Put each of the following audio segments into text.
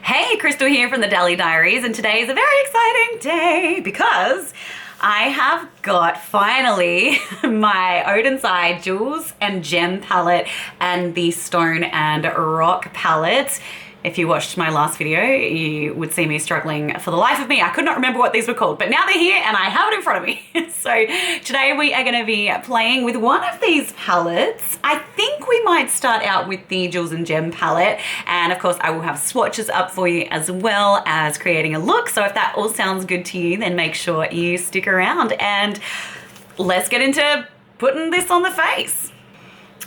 Hey, Kristel here from the Dally Diaries, and today is a very exciting day because I have got finally my Odens Jewels and Gem palette and the Stone and Rock palette. If you watched my last video, you would see me struggling for the life of me. I could not remember what these were called, but now they're here and I have it in front of me. So today we are going to be playing with one of these palettes. I think we might start out with the Jewels and Gem palette. And of course I will have swatches up for you as well as creating a look. So if that all sounds good to you, then make sure you stick around and let's get into putting this on the face.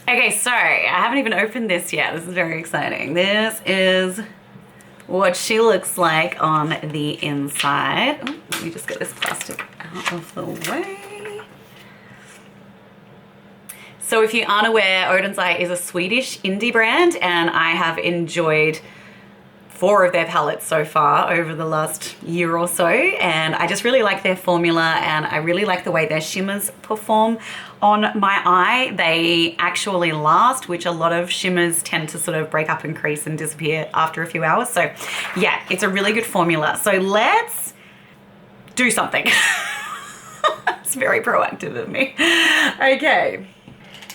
Okay, so I haven't even opened this yet. This is very exciting. This is what she looks like on the inside. Oh, let me just get this plastic out of the way. So if you aren't aware, Odens is a Swedish indie brand, and I have enjoyed 4 of their palettes so far over the last year or so, and I just really like their formula, and I really like the way their shimmers perform on my eye. They actually last, which a lot of shimmers tend to sort of break up and crease and disappear after a few hours. So yeah, it's a really good formula. So let's do something. It's very proactive of me. Okay.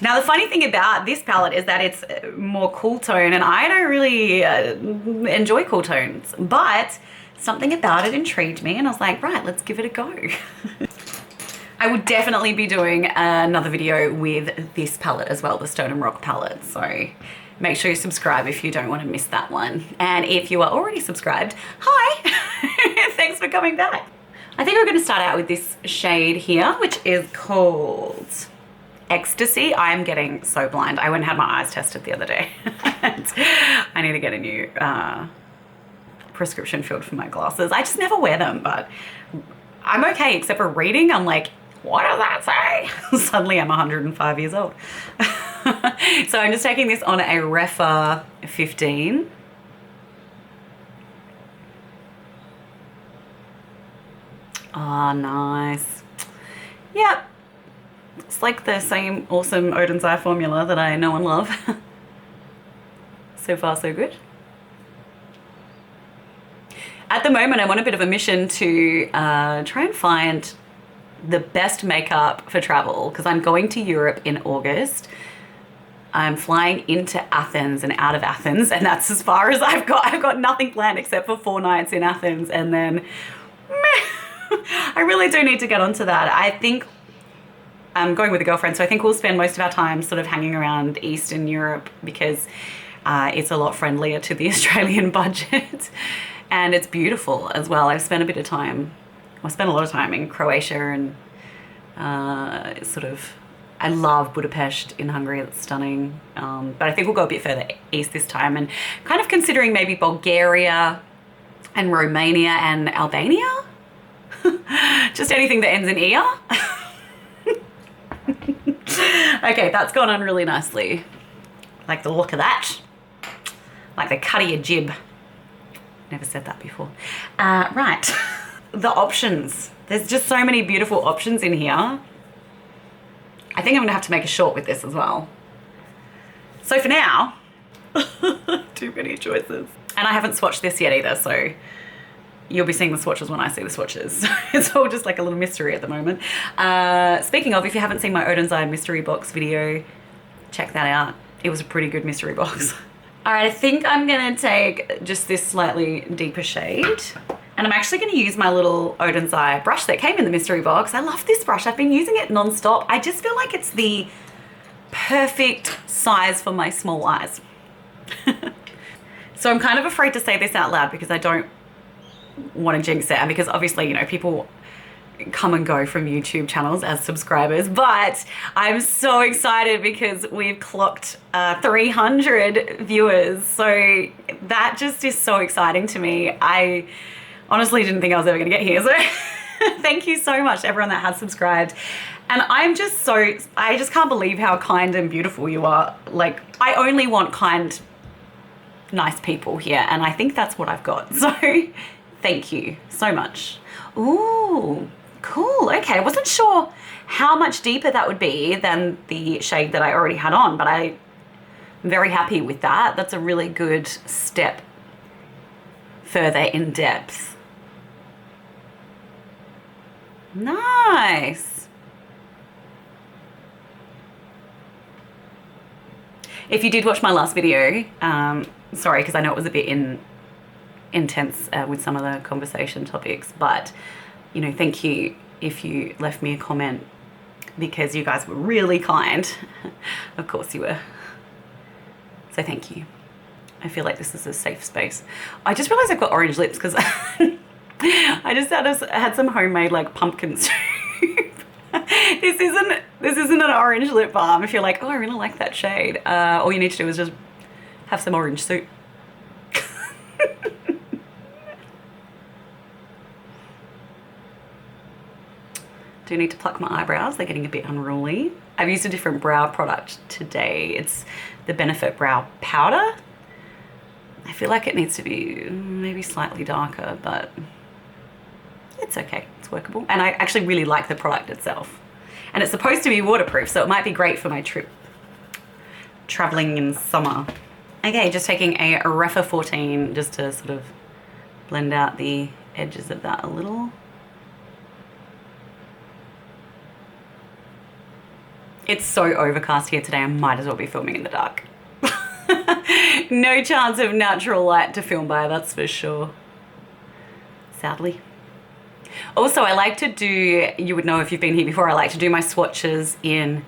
Now the funny thing about this palette is that it's more cool tone, and I don't really enjoy cool tones, but something about it intrigued me and I was like, right, let's give it a go. I would definitely be doing another video with this palette as well, the Stone and Rock palette. So make sure you subscribe if you don't want to miss that one. And if you are already subscribed, hi, thanks for coming back. I think we're going to start out with this shade here, which is called Ecstasy. I'm getting so blind. I went and had my eyes tested the other day. I need to get a new prescription filled for my glasses. I just never wear them, but I'm okay except for reading. I'm like, what does that say? Suddenly I'm 105 years old. So I'm just taking this on a Refa 15. Oh, nice. Yep. It's like the same awesome Odens formula that I know and love. So far, so good. At the moment, I'm on a bit of a mission to try and find the best makeup for travel, because I'm going to Europe in August. I'm flying into Athens and out of Athens, and that's as far as I've got. I've got nothing planned except for 4 nights in Athens, and then meh. I really do need to get onto that. I think I'm going with a girlfriend, so I think we'll spend most of our time sort of hanging around Eastern Europe because it's a lot friendlier to the Australian budget. And it's beautiful as well. I've spent a bit of time, I spent a lot of time in Croatia and I love Budapest in Hungary, it's stunning. But I think we'll go a bit further east this time and kind of considering maybe Bulgaria and Romania and Albania. Just anything that ends in ear. Okay, that's gone on really nicely. Like the look of that. Like the cut of your jib. Never said that before. Right, the options. There's just so many beautiful options in here. I think I'm gonna have to make a short with this as well. So for now, too many choices. And I haven't swatched this yet either, so you'll be seeing the swatches when I see the swatches. It's all just like a little mystery at the moment. Speaking of, if you haven't seen my Odens mystery box video, check that out. It was a pretty good mystery box. All right, I think I'm gonna take just this slightly deeper shade. And I'm actually gonna use my little Odens brush that came in the mystery box. I love this brush. I've been using it non-stop. I just feel like it's the perfect size for my small eyes. So I'm kind of afraid to say this out loud because I don't want to jinx it, and because obviously, you know, people come and go from YouTube channels as subscribers, but I'm so excited because we've clocked 300 viewers. So that just is so exciting to me. I honestly didn't think I was ever going to get here. So thank you so much to everyone that has subscribed. And I just can't believe how kind and beautiful you are. Like, I only want kind, nice people here, and I think that's what I've got. So thank you so much. Ooh, cool. Okay, I wasn't sure how much deeper that would be than the shade that I already had on, but I'm very happy with that. That's a really good step further in depth. Nice. If you did watch my last video, sorry, because I know it was a bit intense with some of the conversation topics, but, you know, thank you if you left me a comment, because you guys were really kind. Of course you were. So thank you. I feel like this is a safe space. I just realized I've got orange lips because I just had some homemade like pumpkin soup. This isn't an orange lip balm. If you're like, oh, I really like that shade, all you need to do is just have some orange soup. Do need to pluck my eyebrows. They're getting a bit unruly. I've used a different brow product today. It's the Benefit Brow Powder. I feel like it needs to be maybe slightly darker, but it's okay. It's workable. And I actually really like the product itself. And it's supposed to be waterproof, so it might be great for my trip traveling in summer. Okay, just taking a Refa 14 just to sort of blend out the edges of that a little. It's so overcast here today, I might as well be filming in the dark. No chance of natural light to film by, that's for sure. Sadly. Also, I like to do, you would know if you've been here before, I like to do my swatches in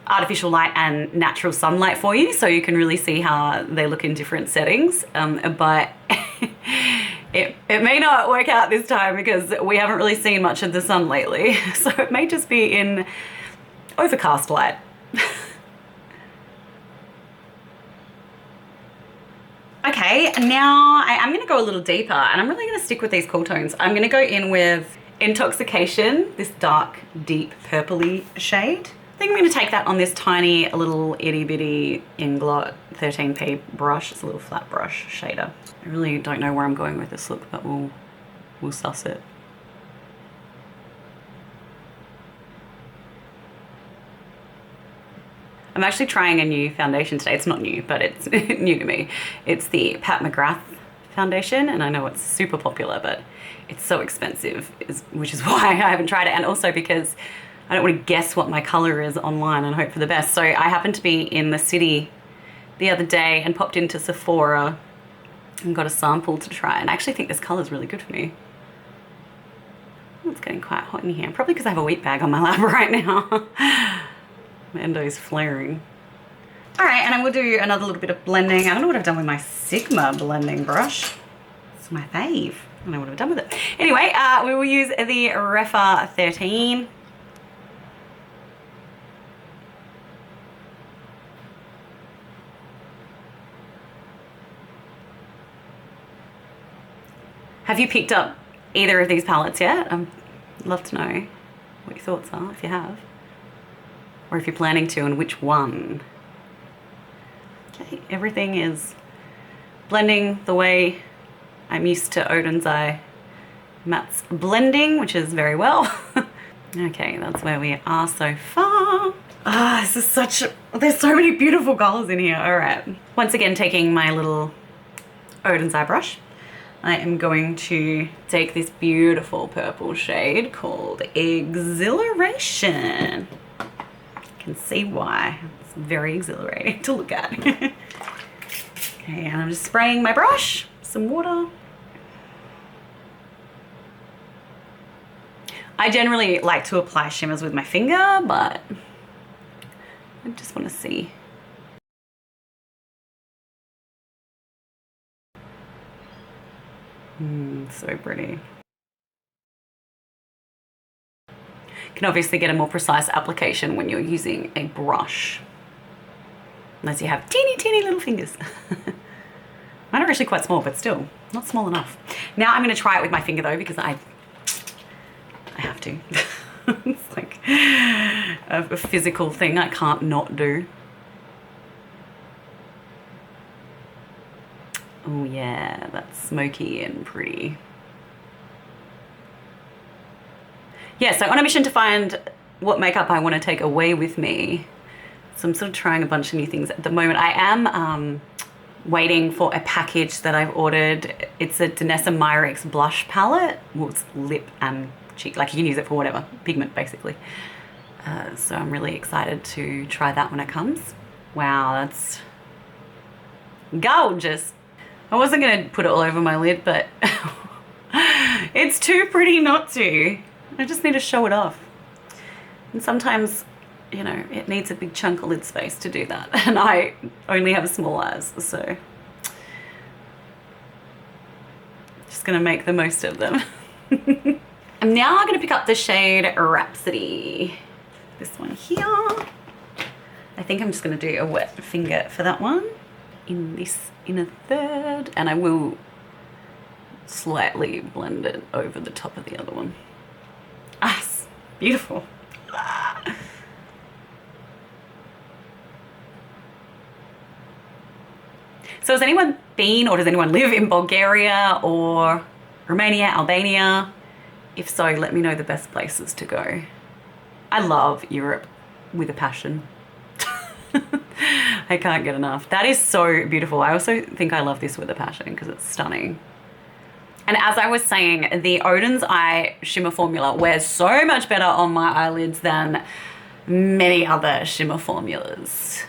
artificial light and natural sunlight for you, so you can really see how they look in different settings. But it may not work out this time because we haven't really seen much of the sun lately. So it may just be in overcast light. Okay, now I am gonna go a little deeper and I'm really gonna stick with these cool tones. I'm gonna go in with Intoxication, this dark, deep purpley shade. I think I'm gonna take that on this tiny little itty bitty Inglot 13p brush. It's a little flat brush shader. I really don't know where I'm going with this look, but we'll suss it. I'm actually trying a new foundation today. It's not new, but it's new to me. It's the Pat McGrath foundation, and I know it's super popular, but it's so expensive, which is why I haven't tried it, and also because I don't want to guess what my color is online and hope for the best. So I happened to be in the city the other day and popped into Sephora and got a sample to try, and I actually think this color is really good for me. It's getting quite hot in here, probably because I have a wheat bag on my lap right now. My endo's flaring. All right, and I will do another little bit of blending. I don't know what I've done with my Sigma blending brush. It's my fave. I don't know what I've done with it. Anyway, we will use the Refa 13. Have you picked up either of these palettes yet? I'd love to know what your thoughts are, if you have. Or if you're planning to, and which one. Okay, everything is blending the way I'm used to Oden's Eye Matte's blending, which is very well. Okay, that's where we are so far. Ah, this is there's so many beautiful colors in here. All right. Once again, taking my little Oden's Eye brush, I am going to take this beautiful purple shade called Exhilaration. Can see why. It's very exhilarating to look at. Okay, and I'm just spraying my brush, some water. I generally like to apply shimmers with my finger, but I just want to see. So pretty. Can obviously get a more precise application when you're using a brush, unless you have teeny little fingers. Mine are actually quite small, but still not small enough. Now I'm going to try it with my finger though, because I have to. It's like a physical thing I can't not do. Oh yeah, that's smoky and pretty. Yeah, so on a mission to find what makeup I want to take away with me. So I'm sort of trying a bunch of new things at the moment. I am waiting for a package that I've ordered. It's a Danessa Myrix blush palette. Well, it's lip and cheek, like you can use it for whatever, pigment basically. So I'm really excited to try that when it comes. Wow, that's gorgeous. I wasn't gonna put it all over my lid, but it's too pretty not to. I just need to show it off. And sometimes, you know, it needs a big chunk of lid space to do that. And I only have small eyes, so just gonna make the most of them. I'm now gonna pick up the shade Rhapsody. This one here. I think I'm just gonna do a wet finger for that one. In this inner third, and I will slightly blend it over the top of the other one. Ah, it's beautiful. So has anyone been, or does anyone live in Bulgaria or Romania, Albania? If so, let me know the best places to go. I love Europe with a passion. I can't get enough. That is so beautiful. I also think I love this with a passion because it's stunning. And as I was saying, the Oden's Eye Shimmer Formula wears so much better on my eyelids than many other shimmer formulas.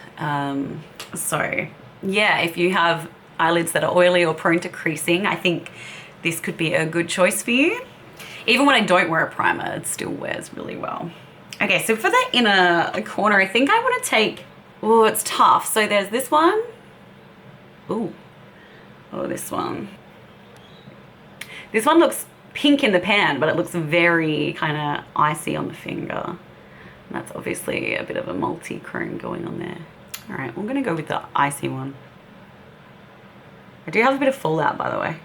So yeah, if you have eyelids that are oily or prone to creasing, I think this could be a good choice for you. Even when I don't wear a primer, it still wears really well. Okay, so for the inner corner, I think I want to take, oh, it's tough. So there's this one. Ooh, oh, this one. This one looks pink in the pan, but it looks very kind of icy on the finger. And that's obviously a bit of a multi-chrome going on there. All right, we're gonna go with the icy one. I do have a bit of fallout, by the way.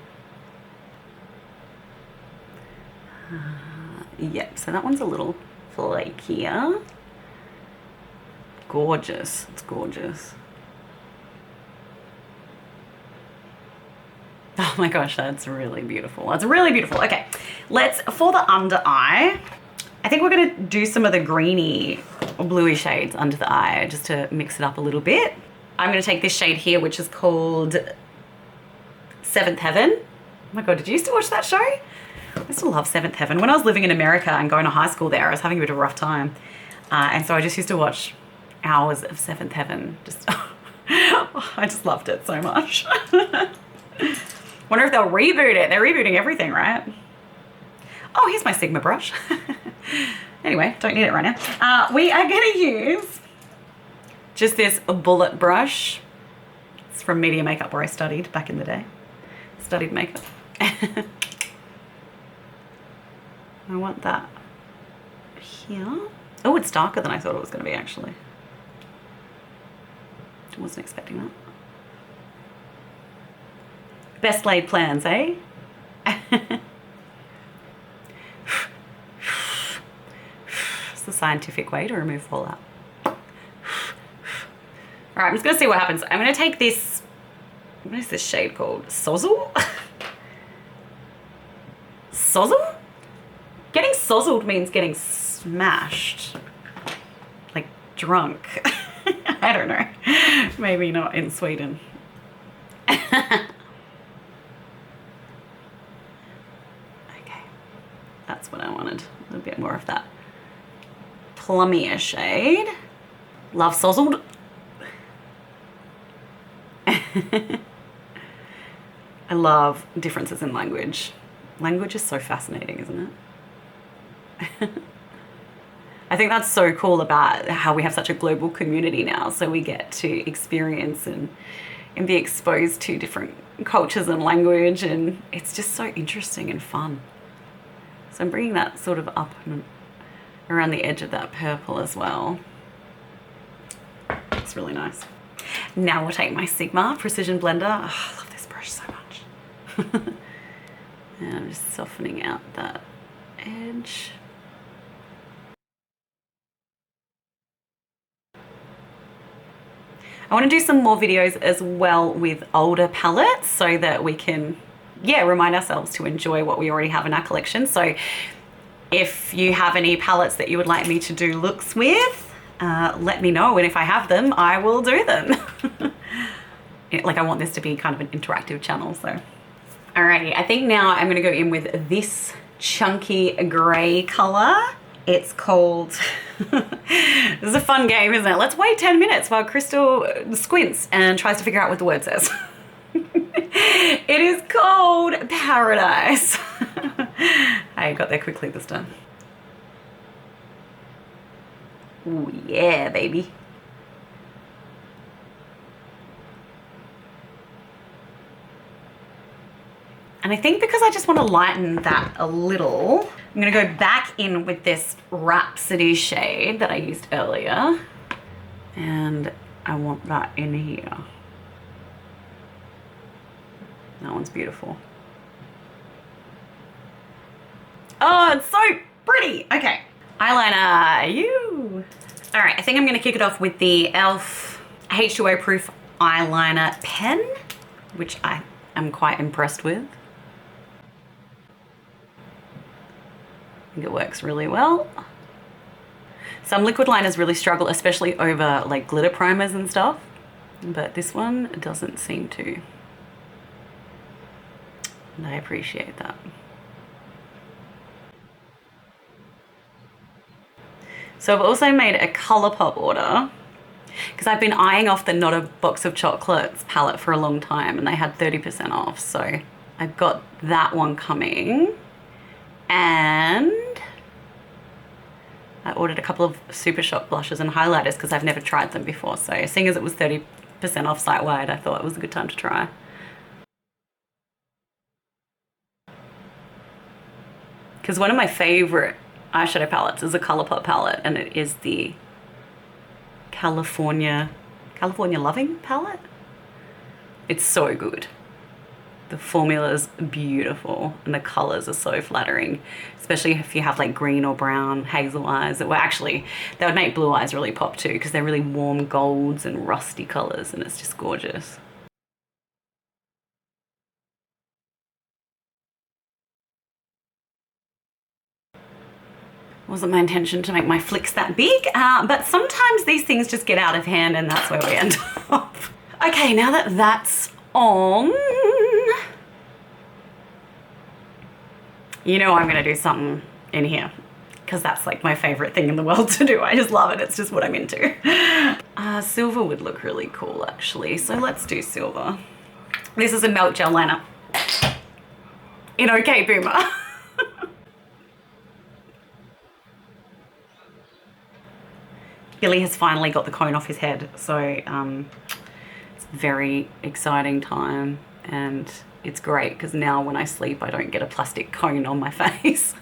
Yep, so that one's a little flakier. Gorgeous, it's gorgeous. Oh my gosh, that's really beautiful. That's really beautiful. Okay, for the under eye, I think we're gonna do some of the greeny or bluey shades under the eye just to mix it up a little bit. I'm gonna take this shade here, which is called Seventh Heaven. Oh my God, did you used to watch that show? I still love Seventh Heaven. When I was living in America and going to high school there, I was having a bit of a rough time. And so I just used to watch hours of Seventh Heaven. I just loved it so much. Wonder if they'll reboot it. They're rebooting everything, right? Oh, here's my Sigma brush. Anyway, don't need it right now. We are gonna use just this bullet brush. It's from Media Makeup where I studied back in the day. Studied makeup. I want that here. Oh, it's darker than I thought it was going to be, actually. I wasn't expecting that. Best laid plans, eh? It's the scientific way to remove fallout. All right, I'm just going to see what happens. I'm going to take this, what is this shade called? Sozzle? Sozzle? Getting sozzled means getting smashed, like drunk. I don't know. Maybe not in Sweden. Okay, that's what I wanted. A little bit more of that plummier shade. Love sozzled. I love differences in language. Language is so fascinating, isn't it? I think that's so cool about how we have such a global community now. So we get to experience and be exposed to different cultures and language, and it's just so interesting and fun. So I'm bringing that sort of up and around the edge of that purple as well. It's really nice. Now we'll take my Sigma Precision Blender. Oh, I love this brush so much. And I'm just softening out that edge. I want to do some more videos as well with older palettes so that we can, remind ourselves to enjoy what we already have in our collection. So if you have any palettes that you would like me to do looks with, let me know, and if I have them, I will do them. like I want this to be kind of an interactive channel, so. Alrighty, I think now I'm gonna go in with this chunky gray color. It's called, this is a fun game, isn't it? Let's wait 10 minutes while Kristel squints and tries to figure out what the word says. It is called Paradise. I got there quickly this time. Ooh, yeah, baby. And I think because I just want to lighten that a little, I'm going to go back in with this Rhapsody shade that I used earlier. And I want that in here. That one's beautiful. Oh, it's so pretty. Okay. Eyeliner, you. All right, I think I'm going to kick it off with the e.l.f. H2O proof eyeliner pen, which I am quite impressed with. I think it works really well. Some liquid liners really struggle, especially over like glitter primers and stuff, but this one doesn't seem to. And I appreciate that. So I've also made a ColourPop order because I've been eyeing off the Not a Box of Chocolates palette for a long time, and they had 30% off. So I've got that one coming. And I ordered a couple of Super Shock blushes and highlighters because I've never tried them before. So seeing as it was 30% off site-wide, I thought it was a good time to try. Because one of my favorite eyeshadow palettes is a ColourPop palette, and it is the California Loving palette. It's so good. The formula is beautiful and the colors are so flattering, especially if you have like green or brown hazel eyes. Well, actually, that would make blue eyes really pop too because they're really warm golds and rusty colors, and it's just gorgeous. Wasn't my intention to make my flicks that big, but sometimes these things just get out of hand and that's where we end up. Okay, now that that's on, you know I'm gonna do something in here because that's like my favorite thing in the world to do. I just love it, it's just what I'm into. Silver would look really cool actually, so let's do silver. This is a melt gel liner in OK Boomer. Billy has finally got the cone off his head, so it's a very exciting time, and it's great because now when I sleep I don't get a plastic cone on my face.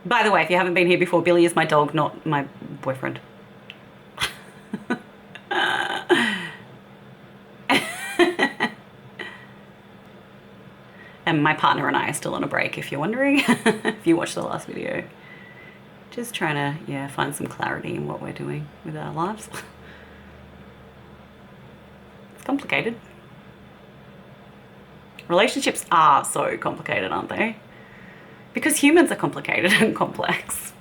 By the way, if you haven't been here before, Billy is my dog, not my boyfriend. And my partner and I are still on a break, if you're wondering, if you watched the last video. Just trying to, yeah, find some clarity in what we're doing with our lives. It's complicated. Relationships are so complicated, aren't they? Because humans are complicated and complex.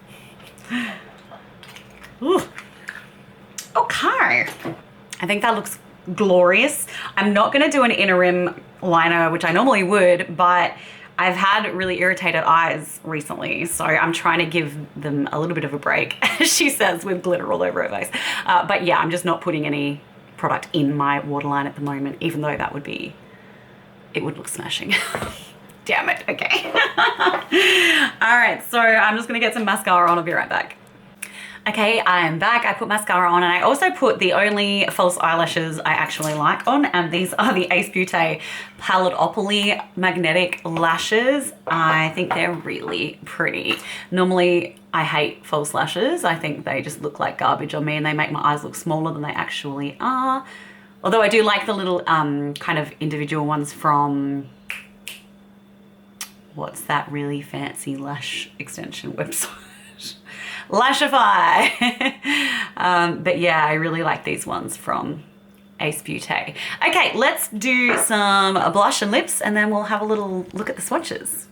Ooh. Okay. I think that looks glorious. I'm not going to do an inner rim liner, which I normally would, but I've had really irritated eyes recently, so I'm trying to give them a little bit of a break, as she says, with glitter all over her face. But yeah, I'm just not putting any product in my waterline at the moment, even though that would be, it would look smashing. Damn it, okay. All right, so I'm just gonna get some mascara on, I'll be right back. Okay, I'm back. I put mascara on, and I also put the only false eyelashes I actually like on, and these are the Ace Beauté Paleidopoly magnetic lashes. I think they're really pretty. Normally, I hate false lashes. I think they just look like garbage on me, and they make my eyes look smaller than they actually are. Although I do like the little kind of individual ones from, what's that really fancy lash extension website? Lashify. But yeah, I really like these ones from Ace Beauté. Okay, let's do some blush and lips, and then we'll have a little look at the swatches.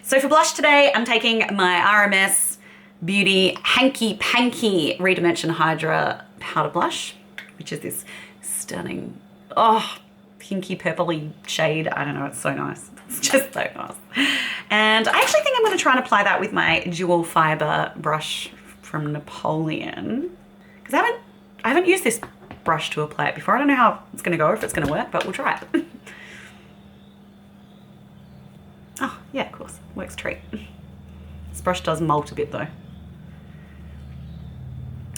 So for blush today, I'm taking my RMS Beauty Hanky Panky Redimension Hydra Powder Blush, which is this stunning, oh, pinky purpley shade. I don't know, it's so nice. It's just so nice. And I actually think I'm going to try and apply that with my Jewel Fiber brush from Napoleon, because I haven't used this brush to apply it before. I don't know how it's going to go, if it's going to work, but we'll try it. Oh, yeah, of course. Works a treat. This brush does molt a bit though.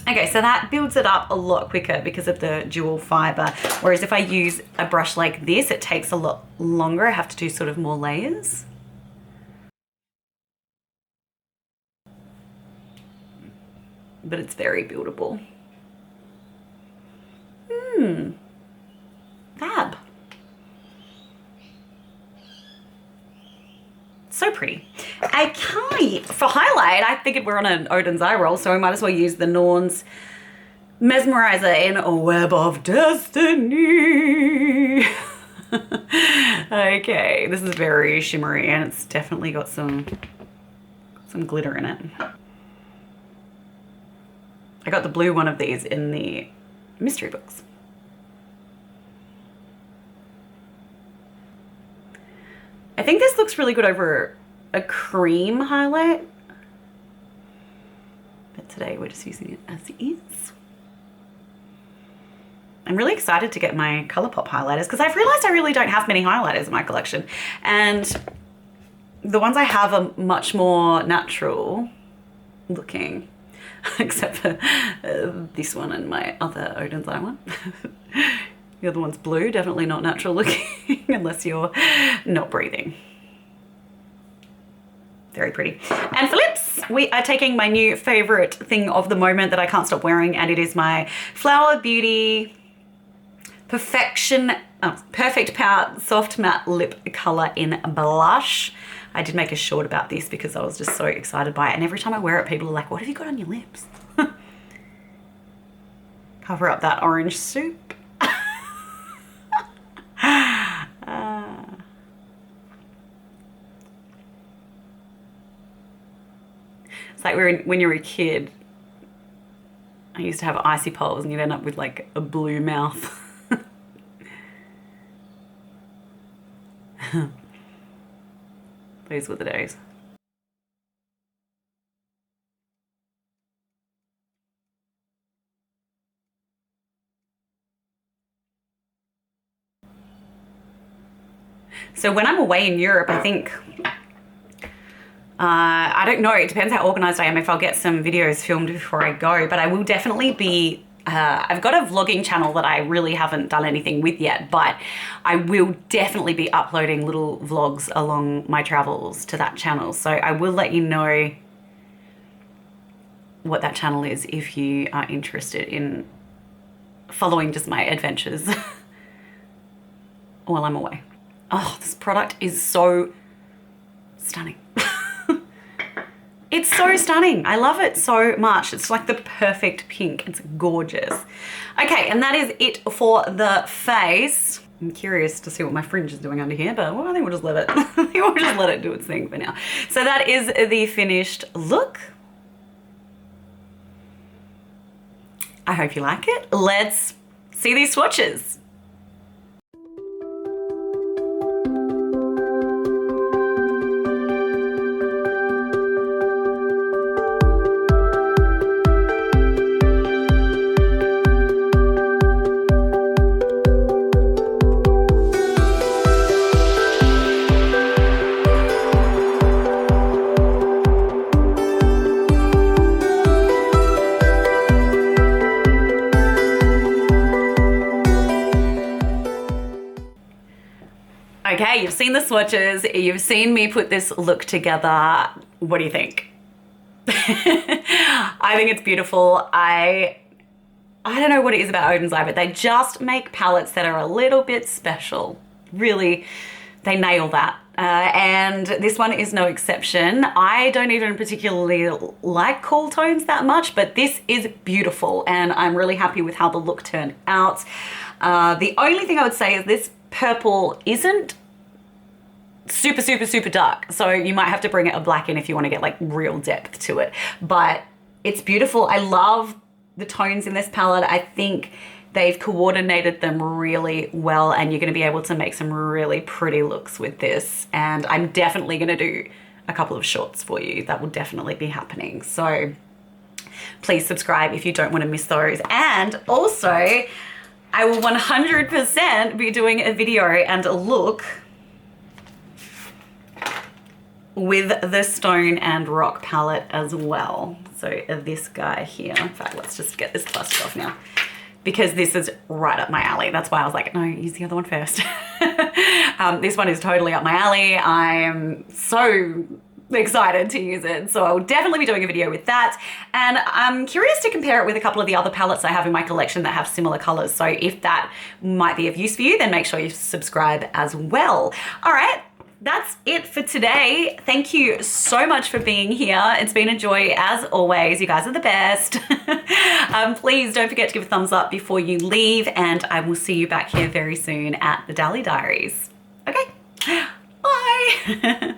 Okay, so that builds it up a lot quicker because of the Jewel Fiber. Whereas if I use a brush like this, it takes a lot longer. I have to do sort of more layers. But it's very buildable. Fab. So pretty. Okay, for highlight, I figured we're on an Oden's eye roll, so I might as well use the Norns Mesmerizer in a Web of Destiny. Okay, this is very shimmery and it's definitely got some glitter in it. I got the blue one of these in the mystery books. I think this looks really good over a cream highlight, but today we're just using it as is. I'm really excited to get my ColourPop highlighters because I've realized I really don't have many highlighters in my collection, and the ones I have are much more natural looking, except for this one and my other Odens eye one. The other one's blue, definitely not natural looking unless you're not breathing. Very pretty. And for lips, we are taking my new favorite thing of the moment that I can't stop wearing, and it is my Flower Beauty Perfect Pout Soft Matte Lip Color in Blush. I did make a short about this because I was just so excited by it, and every time I wear it, people are like, what have you got on your lips? Cover up that orange soup. It's like when you're a kid, I used to have icy poles and you'd end up with like a blue mouth. Those were the days. So when I'm away in Europe, I think, I don't know, it depends how organized I am if I'll get some videos filmed before I go, but I will definitely be, I've got a vlogging channel that I really haven't done anything with yet, but I will definitely be uploading little vlogs along my travels to that channel. So I will let you know what that channel is if you are interested in following just my adventures while I'm away. Oh, this product is so stunning. It's so stunning. I love it so much. It's like the perfect pink. It's gorgeous. Okay, and that is it for the face. I'm curious to see what my fringe is doing under here, but well, I think we'll just let it, I think we'll just let it do its thing for now. So that is the finished look. I hope you like it. Let's see these swatches. Okay, you've seen the swatches, you've seen me put this look together. What do you think? I think it's beautiful. I don't know what it is about Oden's Eye, but they just make palettes that are a little bit special. Really, they nail that. And this one is no exception. I don't even particularly like cool tones that much, but this is beautiful and I'm really happy with how the look turned out. The only thing I would say is this purple isn't super, super, super dark. So you might have to bring a black in if you want to get like real depth to it. But it's beautiful. I love the tones in this palette. I think they've coordinated them really well, and you're going to be able to make some really pretty looks with this. And I'm definitely going to do a couple of shorts for you. That will definitely be happening. So please subscribe if you don't want to miss those. And also, I will 100% be doing a video and a look with the Stone and Rock palette as well. So this guy here, in fact, let's just get this dusted off now, because this is right up my alley. That's why I was like, no, use the other one first. This one is totally up my alley. I am so excited to use it. So I will definitely be doing a video with that. And I'm curious to compare it with a couple of the other palettes I have in my collection that have similar colors. So if that might be of use for you, then make sure you subscribe as well. All right. That's it for today. Thank you so much for being here. It's been a joy as always. You guys are the best. Please don't forget to give a thumbs up before you leave, and I will see you back here very soon at the Dally Diaries. Okay, bye.